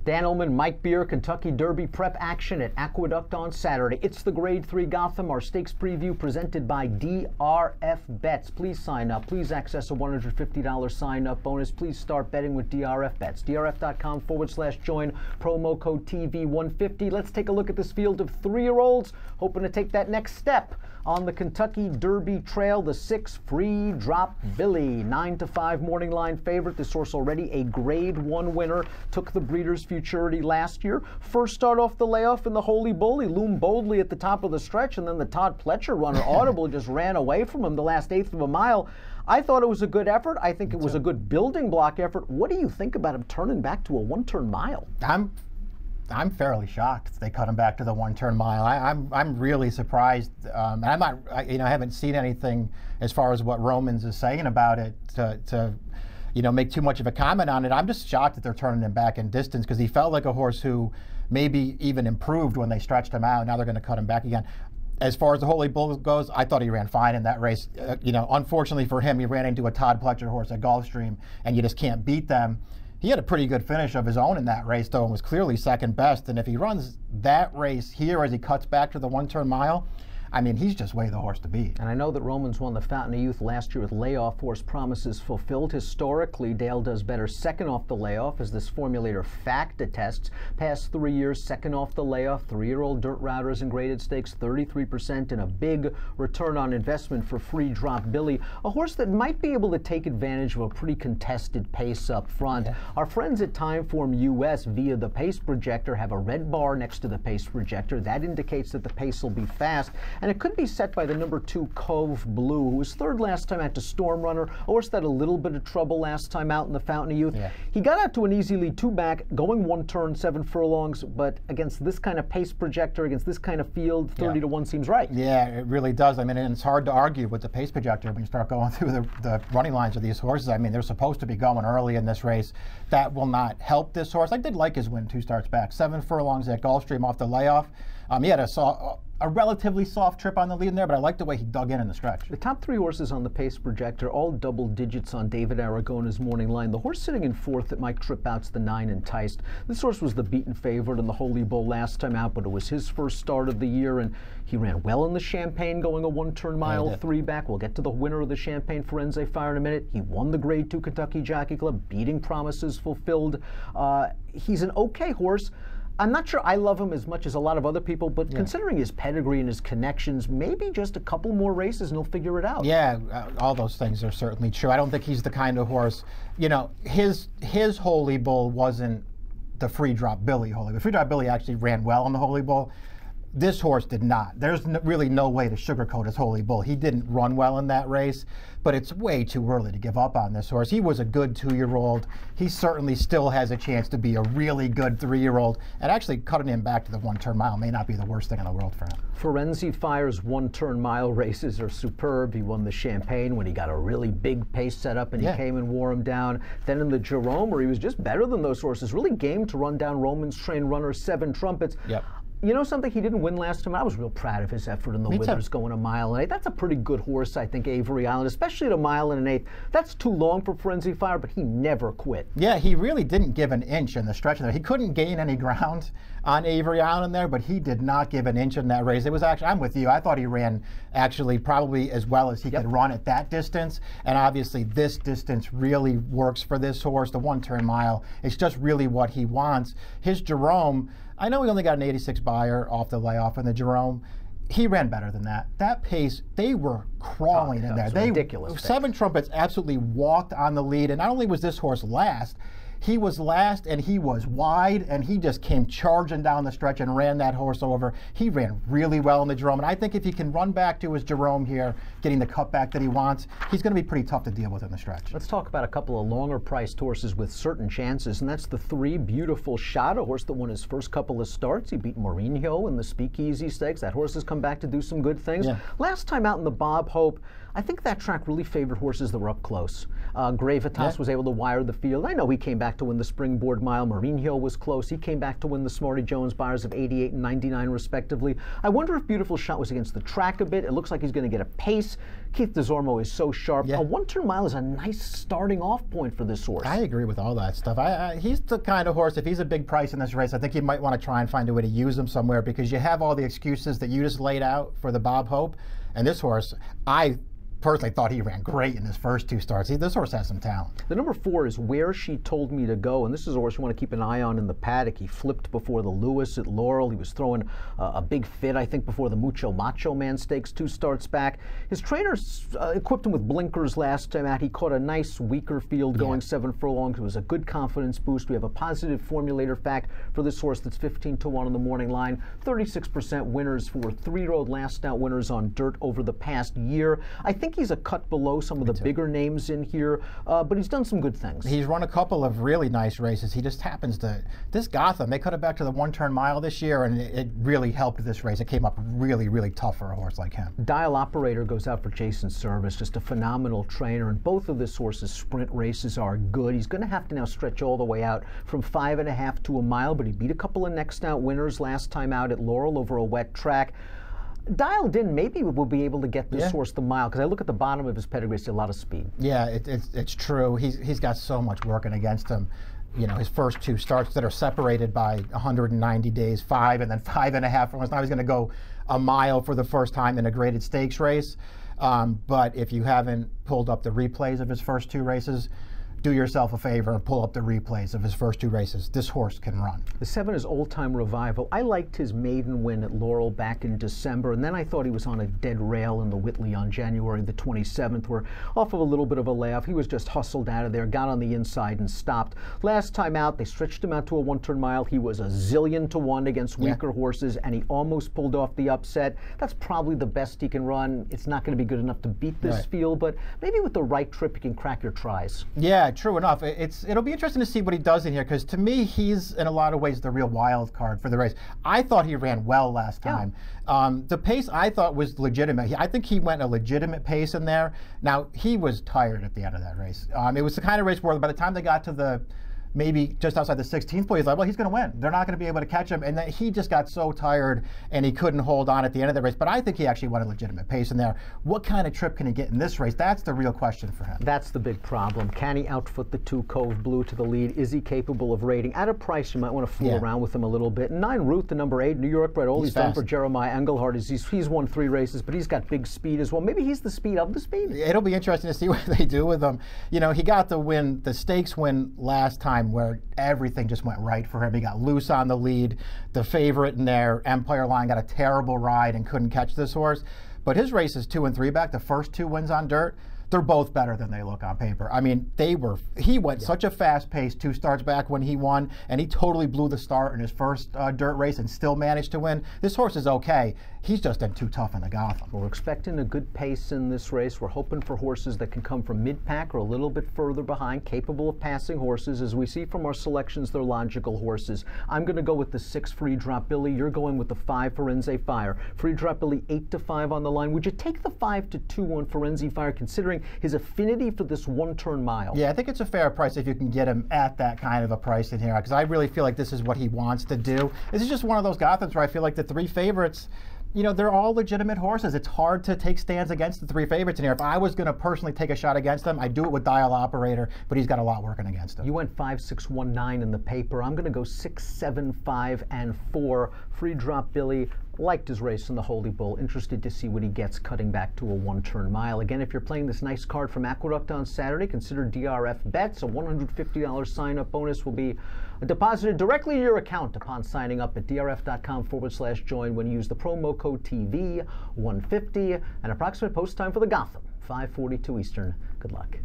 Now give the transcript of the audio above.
Dan Illman, Mike Beer, Kentucky Derby prep action at Aqueduct on Saturday. It's the Grade 3 Gotham, our stakes preview presented by DRF Bets. Please sign up. Please access a $150 sign-up bonus. Please start betting with DRF Bets. DRF.com/join, promo code TV150. Let's take a look at this field of 3-year-olds hoping to take that next step on the Kentucky Derby Trail. The 6 Free Drop Billy, 9-5 morning line favorite. This horse already a Grade 1 winner. Took the Breeders' Futurity last year. First start off the layoff in the Holy Bull. He loomed boldly at the top of the stretch, and then the Todd Pletcher runner, Audible, just ran away from him the last eighth of a mile. I thought it was a good effort. I think it was a good building block effort. What do you think about him turning back to a one-turn mile? I'm fairly shocked they cut him back to the one-turn mile. I'm really surprised. And I'm not, I haven't seen anything as far as what Romans is saying about it to make too much of a comment on it. I'm just shocked that they're turning him back in distance, because he felt like a horse who maybe even improved when they stretched him out. Now they're going to cut him back again. As far as the Holy Bull goes, I thought he ran fine in that race. Unfortunately for him, he ran into a Todd Pletcher horse at Gulfstream, and you just can't beat them. He had a pretty good finish of his own in that race, though, and was clearly second best. And if he runs that race here as he cuts back to the one-turn mile, I mean, he's just way the horse to beat. And I know that Romans won the Fountain of Youth last year with layoff. Horse promises fulfilled. Historically, Dale does better second off the layoff, as this formulator fact attests. Past 3 years, second off the layoff. 3-year-old dirt routers in graded stakes, 33%, and a big return on investment for Free Drop Billy. A horse that might be able to take advantage of a pretty contested pace up front. Yeah. Our friends at Timeform US, via the pace projector, have a red bar next to the pace projector. That indicates that the pace will be fast. And it could be set by the number 2 Cove Blue, who was third last time out to Storm Runner, a horse that had a little bit of trouble last time out in the Fountain of Youth. Yeah. He got out to an easy lead 2 back, going 1 turn, 7 furlongs, but against this kind of pace projector, against this kind of field, 30-1 seems right. Yeah, it really does. I mean, and it's hard to argue with the pace projector when you start going through the running lines of these horses. I mean, they're supposed to be going early in this race. That will not help this horse. I did like his win 2 starts back. 7 furlongs at Gulfstream off the layoff. He had a relatively soft trip on the lead in there, but I like the way he dug in the stretch. The top 3 horses on the pace projector, all double digits on David Aragona's morning line. The horse sitting in 4th that might trip out's the 9 Enticed. This horse was the beaten favorite in the Holy Bull last time out, but it was his first start of the year, and he ran well in the Champagne, going a 1-turn mile, 3 back. We'll get to the winner of the Champagne, Firenze Fire, in a minute. He won the Grade 2 Kentucky Jockey Club, beating promises fulfilled. He's an okay horse. I'm not sure I love him as much as a lot of other people, but considering his pedigree and his connections, maybe just a couple more races and he'll figure it out. Yeah, all those things are certainly true. I don't think he's the kind of horse, his Holy Bull wasn't the Free Drop Billy Holy Bull. Free Drop Billy actually ran well on the Holy Bull. This horse did not. There's really no way to sugarcoat his Holy Bull. He didn't run well in that race, but it's way too early to give up on this horse. He was a good 2-year-old. He certainly still has a chance to be a really good 3-year-old, and actually cutting him back to the 1-turn mile may not be the worst thing in the world for him. Firenze Fire's 1-turn mile races are superb. He won the Champagne when he got a really big pace set up, and he came and wore him down. Then in the Jerome, where he was just better than those horses, really game to run down Roman's trained runner 7 Trumpets. Yep. You know something? He didn't win last time. I was real proud of his effort in the Withers going a mile and 8. That's a pretty good horse, I think, Avery Island, especially at a mile and an 8. That's too long for Firenze Fire, but he never quit. Yeah, he really didn't give an inch in the stretch there. He couldn't gain any ground on Avery Island there, but he did not give an inch in that race. It was actually, I'm with you, I thought he ran actually probably as well as he could run at that distance, and obviously this distance really works for this horse. The 1-turn mile, it's just really what he wants. His Jerome, I know he only got an 86 buyer off the layoff in the Jerome. He ran better than that. That pace, they were crawling in there. Ridiculous. 7 Trumpets absolutely walked on the lead, and not only was this horse last, he was last and he was wide, and he just came charging down the stretch and ran that horse over. He ran really well in the Jerome, and I think if he can run back to his Jerome here, getting the cutback that he wants, he's going to be pretty tough to deal with in the stretch. Let's talk about a couple of longer priced horses with certain chances, and that's the 3 Beautiful Shot, a horse that won his first couple of starts. He beat Mourinho in the Speakeasy Stakes. That horse has come back to do some good things. Last time out in the Bob Hope, I think that track really favored horses that were up close. Gravitas was able to wire the field. I know he came back back to win the Springboard Mile. Mourinho was close. He came back to win the Smarty Jones Buyers of 88 and 99 respectively. I wonder if Beautiful Shot was against the track a bit. It looks like he's going to get a pace. Keith DeZormo is so sharp. Yeah. A one-turn mile is a nice starting off point for this horse. I agree with all that stuff. He's the kind of horse, if he's a big price in this race, I think you might want to try and find a way to use him somewhere, because you have all the excuses that you just laid out for the Bob Hope. And this horse, I personally thought he ran great in his first two starts. This horse has some talent. The number 4 is Where She Told Me to Go, and this is a horse you want to keep an eye on in the paddock. He flipped before the Lewis at Laurel. He was throwing a big fit, I think, before the Mucho Macho Man Stakes 2 starts back. His trainers equipped him with blinkers last time out. He caught a nice weaker field going 7 furlongs. It was a good confidence boost. We have a positive formulator fact for this horse that's 15-1 on the morning line. 36% winners for 3-year-old last out winners on dirt over the past year. I think he's a cut below some of the bigger names in here, but he's done some good things. He's run a couple of really nice races. He just happens to, this Gotham, they cut it back to the one-turn mile this year, and it really helped this race. It came up really, really tough for a horse like him. Dial Operator goes out for Jason Service, just a phenomenal trainer, and both of this horse's sprint races are good. He's going to have to now stretch all the way out from 5.5 to a mile, but he beat a couple of next out winners last time out at Laurel over a wet track. Dialed in, maybe we'll be able to get this horse the mile, because I look at the bottom of his pedigree, see a lot of speed. Yeah, it's true. He's got so much working against him. You know, his first 2 starts that are separated by 190 days, 5 and then 5.5 furlongs. Now he's going to go a mile for the first time in a graded stakes race. But if you haven't pulled up the replays of his first 2 races, do yourself a favor and pull up the replays of his first 2 races. This horse can run. The 7 is Old Time Revival. I liked his maiden win at Laurel back in December, and then I thought he was on a dead rail in the Whitley on January the 27th, where off of a little bit of a layoff, he was just hustled out of there, got on the inside and stopped. Last time out, they stretched him out to a one-turn mile. He was 1,000,000-1 against weaker horses, and he almost pulled off the upset. That's probably the best he can run. It's not going to be good enough to beat this field, but maybe with the right trip, you can crack your tries. Yeah, true enough. It'll be interesting to see what he does in here, because to me, he's in a lot of ways the real wild card for the race. I thought he ran well last time. The pace I thought was legitimate. I think he went a legitimate pace in there. Now, he was tired at the end of that race. It was the kind of race where by the time they got to the maybe just outside the 16th point, he's like, well, he's going to win. They're not going to be able to catch him. And then he just got so tired and he couldn't hold on at the end of the race. But I think he actually won a legitimate pace in there. What kind of trip can he get in this race? That's the real question for him. That's the big problem. Can he outfoot the 2 Cove Blue to the lead? Is he capable of rating? At a price, you might want to fool around with him a little bit. 9 Root, the number 8, New York bred. All he's done for Jeremiah Engelhardt is he's won 3 races, but he's got big speed as well. Maybe he's the speed of the speed. It'll be interesting to see what they do with him. You know, he got the win, the stakes win last time, where everything just went right for him. He got loose on the lead. The favorite in there, Empire Line, got a terrible ride and couldn't catch this horse. But his races 2 and 3 back, the first 2 wins on dirt, they're both better than they look on paper. I mean, he went such a fast pace 2 starts back when he won, and he totally blew the start in his first dirt race and still managed to win. This horse is okay. He's just been too tough in the Gotham. We're expecting a good pace in this race. We're hoping for horses that can come from mid-pack or a little bit further behind, capable of passing horses. As we see from our selections, they're logical horses. I'm going to go with the 6 Free Drop Billy. You're going with the 5 Firenze Fire. Free Drop Billy 8-5 on the line. Would you take the 5-2 on Firenze Fire, considering his affinity for this one-turn mile? Yeah, I think it's a fair price if you can get him at that kind of a price in here, because I really feel like this is what he wants to do. This is just one of those Gothams where I feel like the 3 favorites, you know, they're all legitimate horses. It's hard to take stands against the 3 favorites in here. If I was going to personally take a shot against them, I'd do it with Dial Operator, but he's got a lot working against him. You went 5-6-1-9 in the paper. I'm going to go 6-7-5-4. Free Drop Billy. Liked his race in the Holy Bull. Interested to see what he gets cutting back to a one-turn mile. Again, if you're playing this nice card from Aqueduct on Saturday, consider DRF bets. A $150 sign-up bonus will be deposited directly to your account upon signing up at drf.com/join when you use the promo code TV150. And approximate post time for the Gotham, 5:42 Eastern. Good luck.